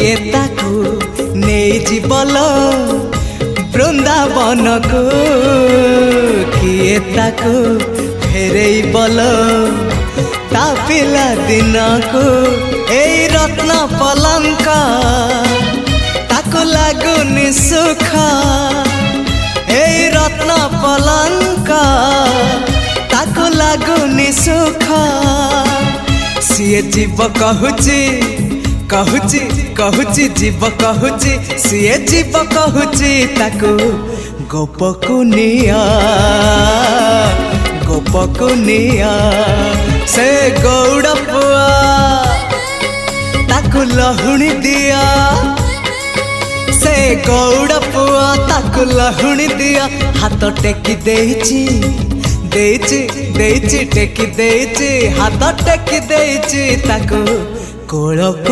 किए ताकू नहीं जीवल बृंदावन को किए ताकू फेरे बल ता पिला दिन को ए रत्न पलंक ताकू लागुनि सुख ए रत्न पलंक ताकू लागुनि सुख सीए जीव कहूची कहूची कहूची जीव कहूची सीए जीव कहूची ताकू गोपकु निया गोपकु निया से गौड़ पुआ ताकू लहुणी दिया से गौड़ पुआ ताकू लहुणी दिया हाथ टेकी देची देची देची टेकी देची हाथ टेकी देची ताकू कोलकु